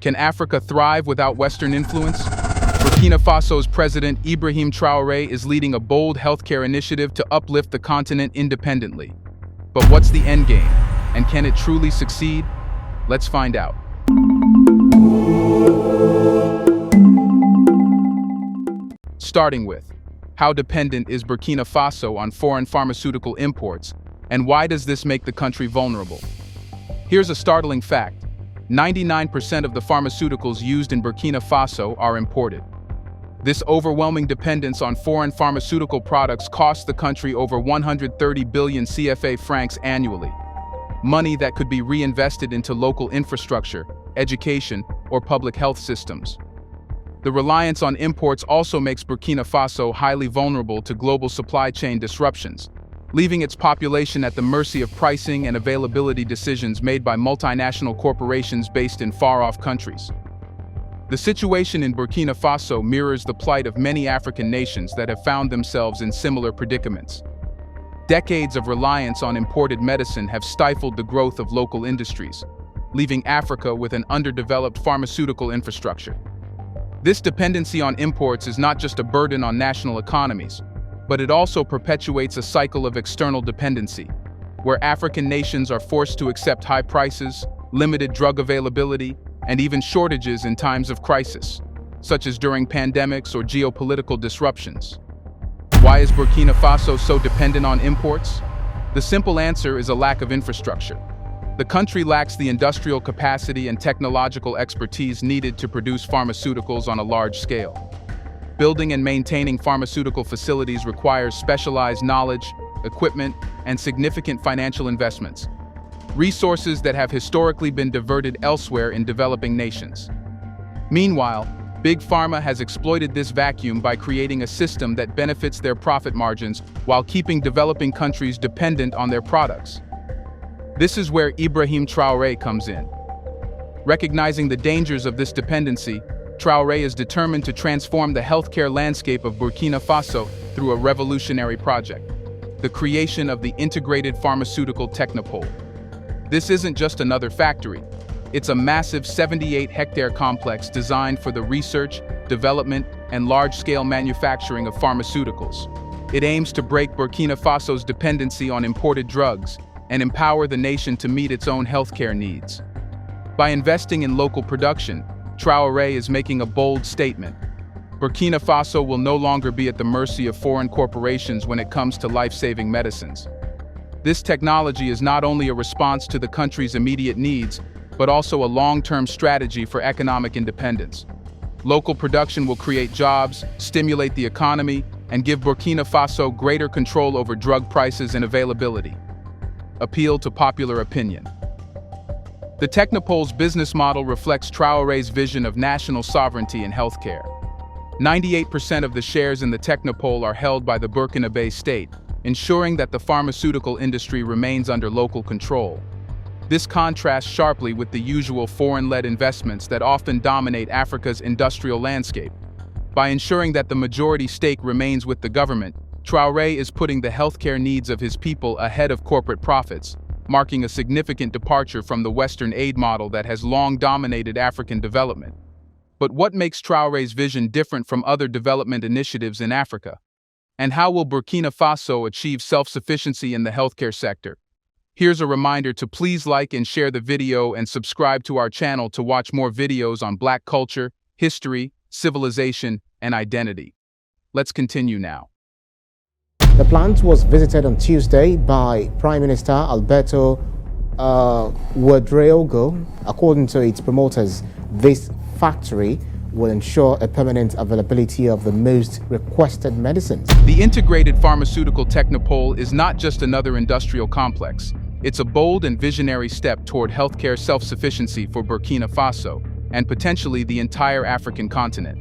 Can Africa thrive without Western influence? Burkina Faso's president Ibrahim Traore is leading a bold healthcare initiative to uplift the continent independently. But what's the end game? And can it truly succeed? Let's find out. Starting with, how dependent is Burkina Faso on foreign pharmaceutical imports, and why does this make the country vulnerable? Here's a startling fact. 99% of the pharmaceuticals used in Burkina Faso are imported. This overwhelming dependence on foreign pharmaceutical products costs the country over 130 billion CFA francs annually, money that could be reinvested into local infrastructure, education, or public health systems. The reliance on imports also makes Burkina Faso highly vulnerable to global supply chain disruptions, leaving its population at the mercy of pricing and availability decisions made by multinational corporations based in far-off countries. The situation in Burkina Faso mirrors the plight of many African nations that have found themselves in similar predicaments. Decades of reliance on imported medicine have stifled the growth of local industries, leaving Africa with an underdeveloped pharmaceutical infrastructure. This dependency on imports is not just a burden on national economies, but it also perpetuates a cycle of external dependency, where African nations are forced to accept high prices, limited drug availability, and even shortages in times of crisis, such as during pandemics or geopolitical disruptions. Why is Burkina Faso so dependent on imports? The simple answer is a lack of infrastructure. The country lacks the industrial capacity and technological expertise needed to produce pharmaceuticals on a large scale. Building and maintaining pharmaceutical facilities requires specialized knowledge, equipment, and significant financial investments, resources that have historically been diverted elsewhere in developing nations. Meanwhile, Big Pharma has exploited this vacuum by creating a system that benefits their profit margins while keeping developing countries dependent on their products. This is where Ibrahim Traore comes in. Recognizing the dangers of this dependency, Traore is determined to transform the healthcare landscape of Burkina Faso through a revolutionary project: the creation of the Integrated Pharmaceutical Technopole. This isn't just another factory. It's a massive 78-hectare complex designed for the research, development, and large-scale manufacturing of pharmaceuticals. It aims to break Burkina Faso's dependency on imported drugs and empower the nation to meet its own healthcare needs. By investing in local production, Traore is making a bold statement. Burkina Faso will no longer be at the mercy of foreign corporations when it comes to life-saving medicines. This technology is not only a response to the country's immediate needs, but also a long-term strategy for economic independence. Local production will create jobs, stimulate the economy, and give Burkina Faso greater control over drug prices and availability. Appeal to popular opinion. The Technopole's business model reflects Traore's vision of national sovereignty in healthcare. 98% of the shares in the Technopole are held by the Burkinabe state, ensuring that the pharmaceutical industry remains under local control. This contrasts sharply with the usual foreign-led investments that often dominate Africa's industrial landscape. By ensuring that the majority stake remains with the government, Traore is putting the healthcare needs of his people ahead of corporate profits, marking a significant departure from the Western aid model that has long dominated African development. But what makes Traore's vision different from other development initiatives in Africa? And how will Burkina Faso achieve self-sufficiency in the healthcare sector? Here's a reminder to please like and share the video and subscribe to our channel to watch more videos on Black culture, history, civilization, and identity. Let's continue now. The plant was visited on Tuesday by Prime Minister Alberto Ouedraogo. According to its promoters, this factory will ensure a permanent availability of the most requested medicines. The Integrated Pharmaceutical Technopole is not just another industrial complex. It's a bold and visionary step toward healthcare self-sufficiency for Burkina Faso and potentially the entire African continent.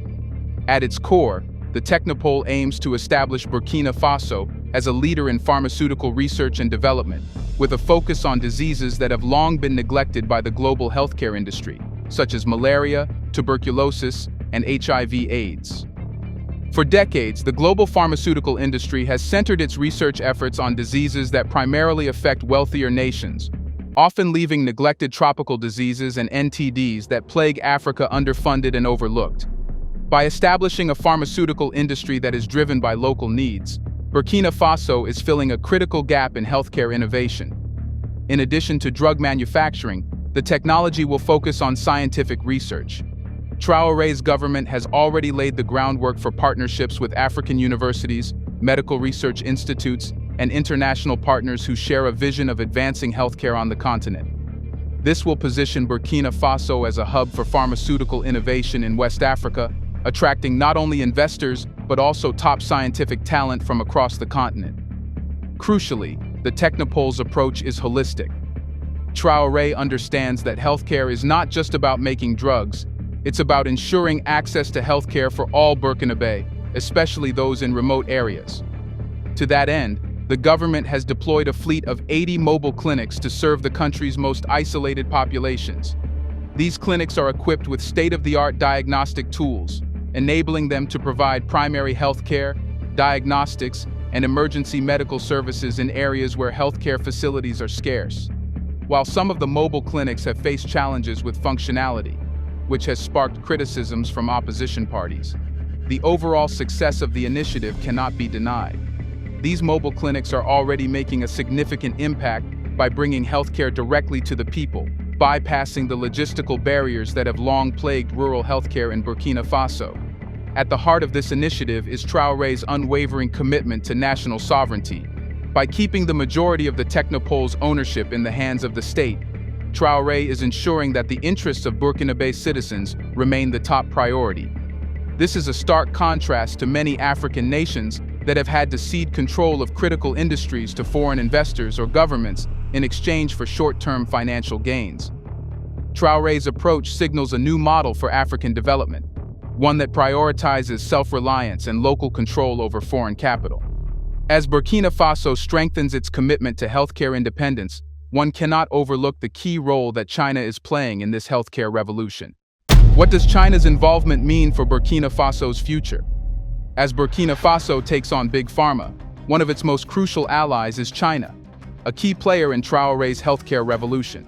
At its core, the Technopole aims to establish Burkina Faso as a leader in pharmaceutical research and development, with a focus on diseases that have long been neglected by the global healthcare industry, such as malaria, tuberculosis, and HIV/AIDS. For decades, the global pharmaceutical industry has centered its research efforts on diseases that primarily affect wealthier nations, often leaving neglected tropical diseases and NTDs that plague Africa underfunded and overlooked. By establishing a pharmaceutical industry that is driven by local needs, Burkina Faso is filling a critical gap in healthcare innovation. In addition to drug manufacturing, the technology will focus on scientific research. Traore's government has already laid the groundwork for partnerships with African universities, medical research institutes, and international partners who share a vision of advancing healthcare on the continent. This will position Burkina Faso as a hub for pharmaceutical innovation in West Africa, attracting not only investors but also top scientific talent from across the continent. Crucially, the Technopole's approach is holistic. Traore understands that healthcare is not just about making drugs, it's about ensuring access to healthcare for all Burkinabe, especially those in remote areas. To that end, the government has deployed a fleet of 80 mobile clinics to serve the country's most isolated populations. These clinics are equipped with state-of-the-art diagnostic tools, enabling them to provide primary healthcare, diagnostics, and emergency medical services in areas where healthcare facilities are scarce. While some of the mobile clinics have faced challenges with functionality, which has sparked criticisms from opposition parties, the overall success of the initiative cannot be denied. These mobile clinics are already making a significant impact by bringing healthcare directly to the people, bypassing the logistical barriers that have long plagued rural healthcare in Burkina Faso. At the heart of this initiative is Traore's unwavering commitment to national sovereignty. By keeping the majority of the Technopole's ownership in the hands of the state, Traore is ensuring that the interests of Burkinabe citizens remain the top priority. This is a stark contrast to many African nations that have had to cede control of critical industries to foreign investors or governments in exchange for short-term financial gains. Traore's approach signals a new model for African development, one that prioritizes self-reliance and local control over foreign capital. As Burkina Faso strengthens its commitment to healthcare independence, one cannot overlook the key role that China is playing in this healthcare revolution. What does China's involvement mean for Burkina Faso's future? As Burkina Faso takes on Big Pharma, one of its most crucial allies is China, a key player in Traore's healthcare revolution.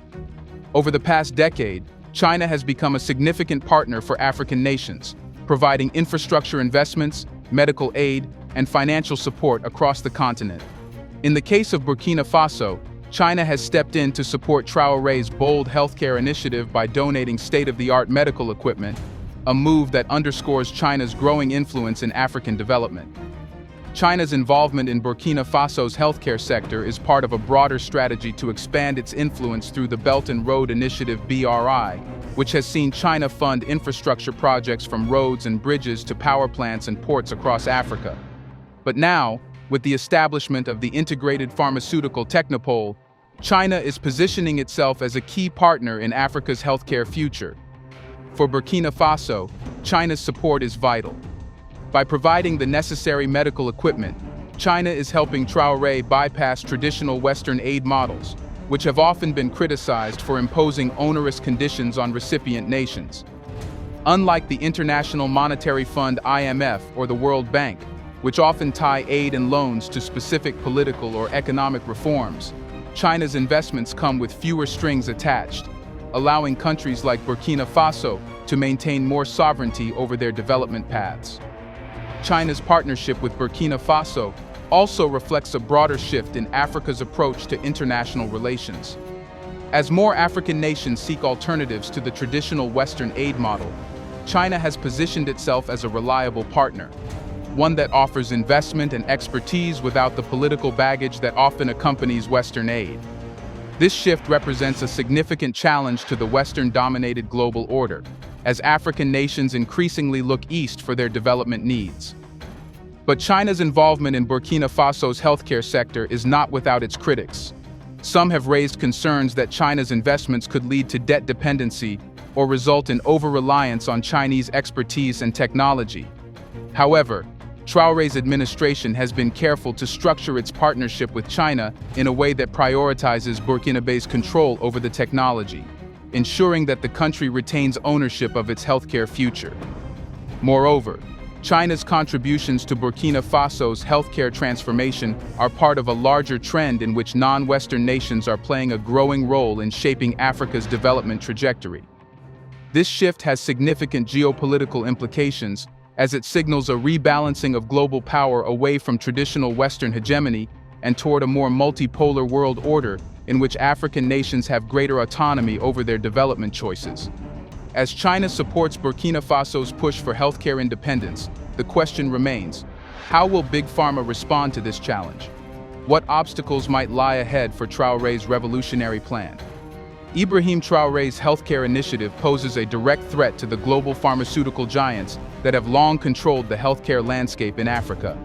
Over the past decade, China has become a significant partner for African nations, providing infrastructure investments, medical aid, and financial support across the continent. In the case of Burkina Faso, China has stepped in to support Traore's bold healthcare initiative by donating state-of-the-art medical equipment, a move that underscores China's growing influence in African development. China's involvement in Burkina Faso's healthcare sector is part of a broader strategy to expand its influence through the Belt and Road Initiative (BRI), which has seen China fund infrastructure projects from roads and bridges to power plants and ports across Africa. But now, with the establishment of the integrated pharmaceutical Technopole, China is positioning itself as a key partner in Africa's healthcare future. For Burkina Faso, China's support is vital. By providing the necessary medical equipment, China is helping Traore bypass traditional Western aid models, which have often been criticized for imposing onerous conditions on recipient nations. Unlike the International Monetary Fund (IMF) or the World Bank, which often tie aid and loans to specific political or economic reforms, China's investments come with fewer strings attached, allowing countries like Burkina Faso to maintain more sovereignty over their development paths. China's partnership with Burkina Faso also reflects a broader shift in Africa's approach to international relations. As more African nations seek alternatives to the traditional Western aid model, China has positioned itself as a reliable partner, one that offers investment and expertise without the political baggage that often accompanies Western aid. This shift represents a significant challenge to the Western-dominated global order, as African nations increasingly look east for their development needs. But China's involvement in Burkina Faso's healthcare sector is not without its critics. Some have raised concerns that China's investments could lead to debt dependency or result in over-reliance on Chinese expertise and technology. However, Traore's administration has been careful to structure its partnership with China in a way that prioritizes Burkinabe's control over the technology, ensuring that the country retains ownership of its healthcare future. Moreover, China's contributions to Burkina Faso's healthcare transformation are part of a larger trend in which non-Western nations are playing a growing role in shaping Africa's development trajectory. This shift has significant geopolitical implications, as it signals a rebalancing of global power away from traditional Western hegemony and toward a more multipolar world order in which African nations have greater autonomy over their development choices. As China supports Burkina Faso's push for healthcare independence, the question remains, how will Big Pharma respond to this challenge? What obstacles might lie ahead for Traore's revolutionary plan? Ibrahim Traore's healthcare initiative poses a direct threat to the global pharmaceutical giants that have long controlled the healthcare landscape in Africa.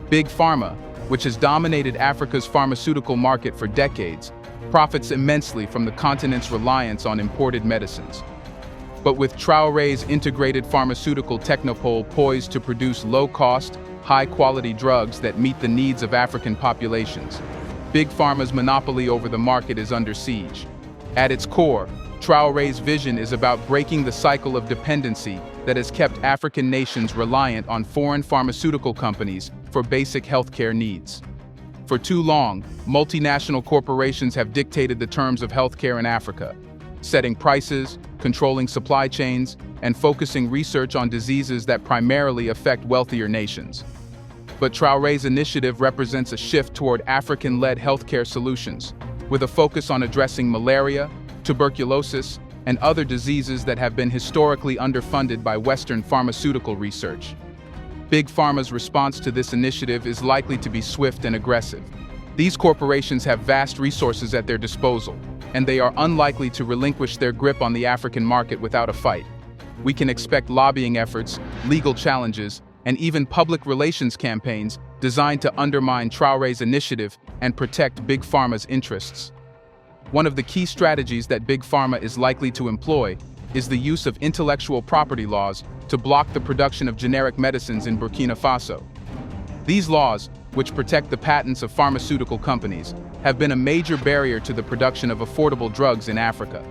Big Pharma, which has dominated Africa's pharmaceutical market for decades, profits immensely from the continent's reliance on imported medicines. But with Traore's integrated pharmaceutical technopole poised to produce low-cost, high-quality drugs that meet the needs of African populations, Big Pharma's monopoly over the market is under siege. At its core, Traore's vision is about breaking the cycle of dependency that has kept African nations reliant on foreign pharmaceutical companies for basic healthcare needs. For too long, multinational corporations have dictated the terms of healthcare in Africa, setting prices, controlling supply chains, and focusing research on diseases that primarily affect wealthier nations. But Traore's initiative represents a shift toward African-led healthcare solutions, with a focus on addressing malaria, tuberculosis, and other diseases that have been historically underfunded by Western pharmaceutical research. Big Pharma's response to this initiative is likely to be swift and aggressive. These corporations have vast resources at their disposal, and they are unlikely to relinquish their grip on the African market without a fight. We can expect lobbying efforts, legal challenges, and even public relations campaigns designed to undermine Traore's initiative and protect Big Pharma's interests. One of the key strategies that Big Pharma is likely to employ is the use of intellectual property laws to block the production of generic medicines in Burkina Faso. These laws, which protect the patents of pharmaceutical companies, have been a major barrier to the production of affordable drugs in Africa.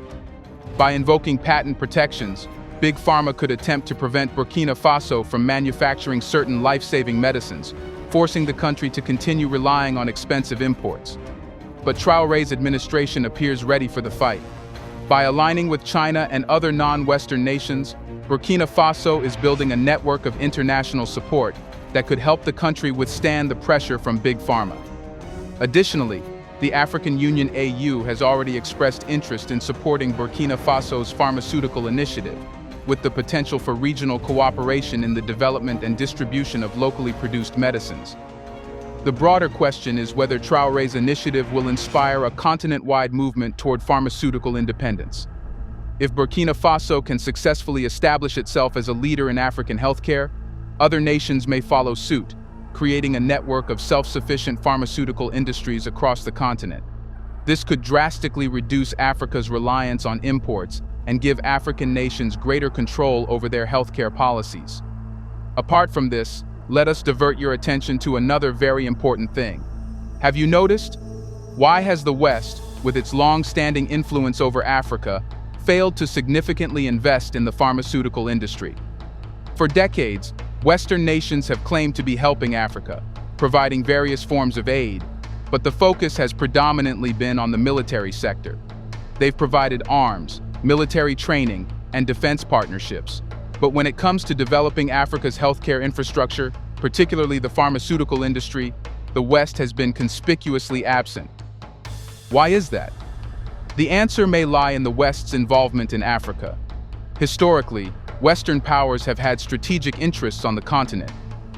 By invoking patent protections, Big Pharma could attempt to prevent Burkina Faso from manufacturing certain life-saving medicines, forcing the country to continue relying on expensive imports. But Traore's administration appears ready for the fight. By aligning with China and other non-Western nations, Burkina Faso is building a network of international support that could help the country withstand the pressure from Big Pharma. Additionally, the African Union AU has already expressed interest in supporting Burkina Faso's pharmaceutical initiative, with the potential for regional cooperation in the development and distribution of locally produced medicines. The broader question is whether Traore's initiative will inspire a continent-wide movement toward pharmaceutical independence. If Burkina Faso can successfully establish itself as a leader in African healthcare, other nations may follow suit, creating a network of self-sufficient pharmaceutical industries across the continent. This could drastically reduce Africa's reliance on imports and give African nations greater control over their healthcare policies. Apart from this, let us divert your attention to another very important thing. Have you noticed? Why has the West, with its long-standing influence over Africa, failed to significantly invest in the pharmaceutical industry? For decades, Western nations have claimed to be helping Africa, providing various forms of aid, but the focus has predominantly been on the military sector. They've provided arms, military training, and defense partnerships. But when it comes to developing Africa's healthcare infrastructure, particularly the pharmaceutical industry, the West has been conspicuously absent. Why is that? The answer may lie in the West's involvement in Africa. Historically, Western powers have had strategic interests on the continent,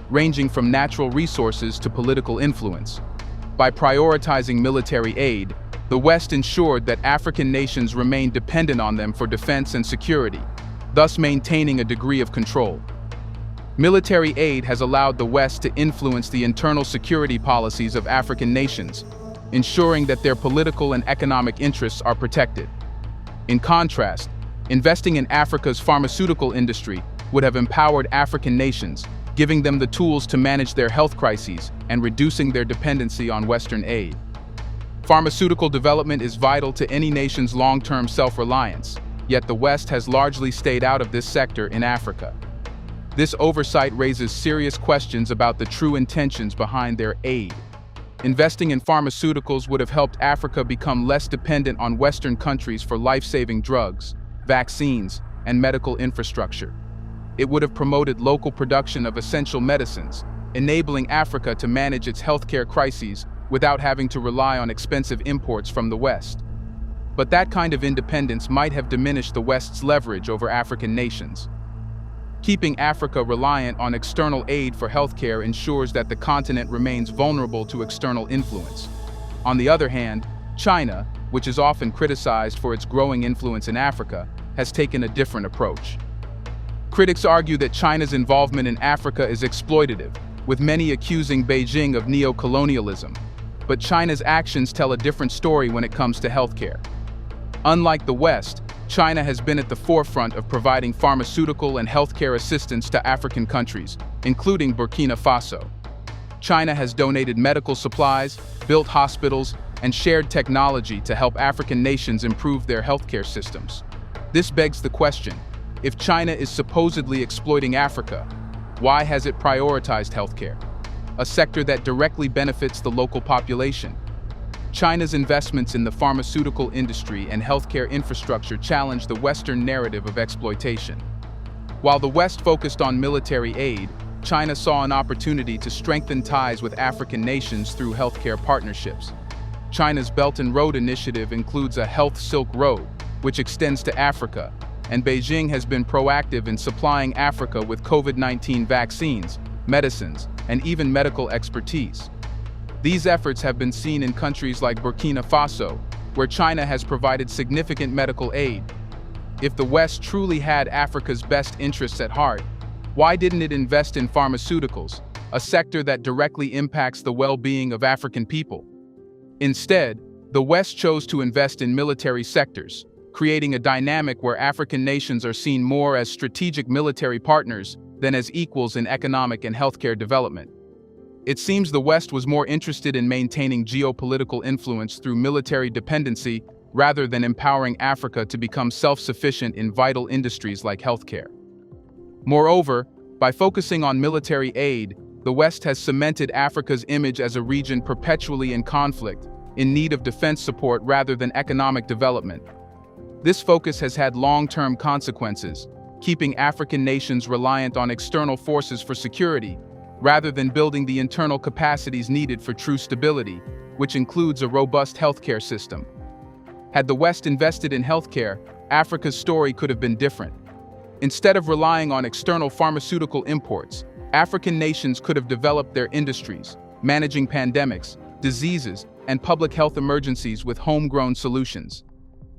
ranging from natural resources to political influence. By prioritizing military aid, the West ensured that African nations remained dependent on them for defense and security, thus maintaining a degree of control. Military aid has allowed the West to influence the internal security policies of African nations, ensuring that their political and economic interests are protected. In contrast, investing in Africa's pharmaceutical industry would have empowered African nations, giving them the tools to manage their health crises and reducing their dependency on Western aid. Pharmaceutical development is vital to any nation's long-term self-reliance, yet the West has largely stayed out of this sector in Africa. This oversight raises serious questions about the true intentions behind their aid. Investing in pharmaceuticals would have helped Africa become less dependent on Western countries for life-saving drugs, vaccines, and medical infrastructure. It would have promoted local production of essential medicines, enabling Africa to manage its healthcare crises without having to rely on expensive imports from the West. But that kind of independence might have diminished the West's leverage over African nations. Keeping Africa reliant on external aid for healthcare ensures that the continent remains vulnerable to external influence. On the other hand, China, which is often criticized for its growing influence in Africa, has taken a different approach. Critics argue that China's involvement in Africa is exploitative, with many accusing Beijing of neo-colonialism. But China's actions tell a different story when it comes to healthcare. Unlike the West, China has been at the forefront of providing pharmaceutical and healthcare assistance to African countries, including Burkina Faso. China has donated medical supplies, built hospitals, and shared technology to help African nations improve their healthcare systems. This begs the question, if China is supposedly exploiting Africa, why has it prioritized healthcare, a sector that directly benefits the local population? China's investments in the pharmaceutical industry and healthcare infrastructure challenge the Western narrative of exploitation. While the West focused on military aid, China saw an opportunity to strengthen ties with African nations through healthcare partnerships. China's Belt and Road Initiative includes a Health Silk Road, which extends to Africa, and Beijing has been proactive in supplying Africa with COVID-19 vaccines, medicines, and even medical expertise. These efforts have been seen in countries like Burkina Faso, where China has provided significant medical aid. If the West truly had Africa's best interests at heart, why didn't it invest in pharmaceuticals, a sector that directly impacts the well-being of African people? Instead, the West chose to invest in military sectors, creating a dynamic where African nations are seen more as strategic military partners than as equals in economic and healthcare development. It seems the West was more interested in maintaining geopolitical influence through military dependency rather than empowering Africa to become self-sufficient in vital industries like healthcare. Moreover, by focusing on military aid, the West has cemented Africa's image as a region perpetually in conflict, in need of defense support rather than economic development. This focus has had long-term consequences, keeping African nations reliant on external forces for security, rather than building the internal capacities needed for true stability, which includes a robust healthcare system. Had the West invested in healthcare, Africa's story could have been different. Instead of relying on external pharmaceutical imports, African nations could have developed their industries, managing pandemics, diseases, and public health emergencies with homegrown solutions.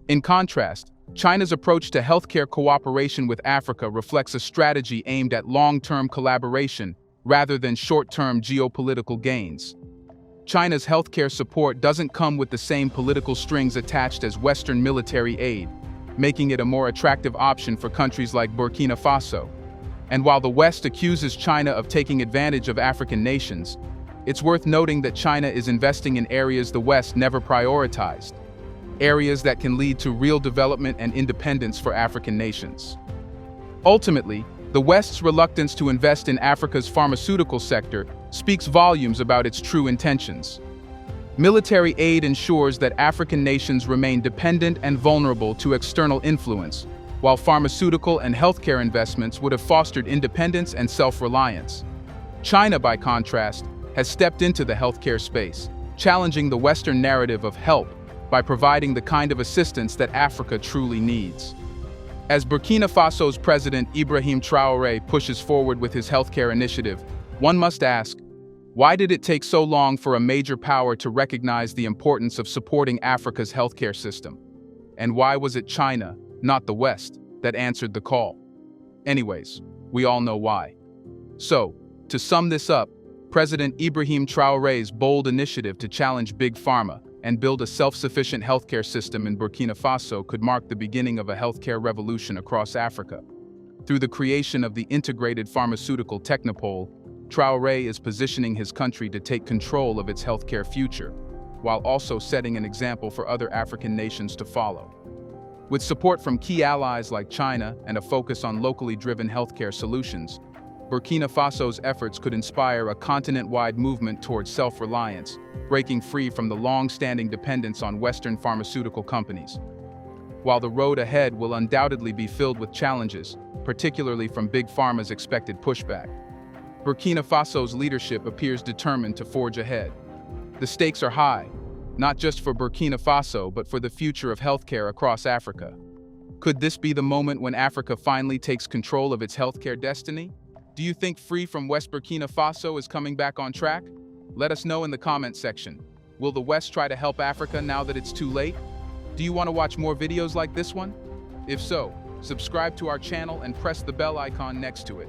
In contrast, China's approach to healthcare cooperation with Africa reflects a strategy aimed at long-term collaboration rather than short-term geopolitical gains. China's healthcare support doesn't come with the same political strings attached as Western military aid, making it a more attractive option for countries like Burkina Faso. And while the West accuses China of taking advantage of African nations, it's worth noting that China is investing in areas the West never prioritized, areas that can lead to real development and independence for African nations. Ultimately, the West's reluctance to invest in Africa's pharmaceutical sector speaks volumes about its true intentions. Military aid ensures that African nations remain dependent and vulnerable to external influence, while pharmaceutical and healthcare investments would have fostered independence and self-reliance. China, by contrast, has stepped into the healthcare space, challenging the Western narrative of help by providing the kind of assistance that Africa truly needs. As Burkina Faso's president Ibrahim Traore pushes forward with his healthcare initiative, one must ask, why did it take so long for a major power to recognize the importance of supporting Africa's healthcare system? And why was it China, not the West, that answered the call? Anyways, we all know why. So, to sum this up, President Ibrahim Traore's bold initiative to challenge Big Pharma and build a self-sufficient healthcare system in Burkina Faso could mark the beginning of a healthcare revolution across Africa. Through the creation of the integrated pharmaceutical technopole, Traore is positioning his country to take control of its healthcare future, while also setting an example for other African nations to follow. With support from key allies like China and a focus on locally driven healthcare solutions, Burkina Faso's efforts could inspire a continent-wide movement towards self-reliance, breaking free from the long-standing dependence on Western pharmaceutical companies. While the road ahead will undoubtedly be filled with challenges, particularly from Big Pharma's expected pushback, Burkina Faso's leadership appears determined to forge ahead. The stakes are high, not just for Burkina Faso but for the future of healthcare across Africa. Could this be the moment when Africa finally takes control of its healthcare destiny? Do you think Free from West Burkina Faso is coming back on track? Let us know in the comment section. Will the West try to help Africa now that it's too late? Do you want to watch more videos like this one? If so, subscribe to our channel and press the bell icon next to it.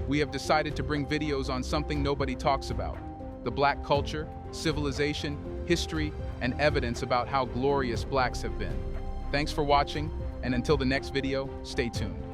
We have decided to bring videos on something nobody talks about: the Black culture, civilization, history, and evidence about how glorious Blacks have been. Thanks for watching, and until the next video, stay tuned.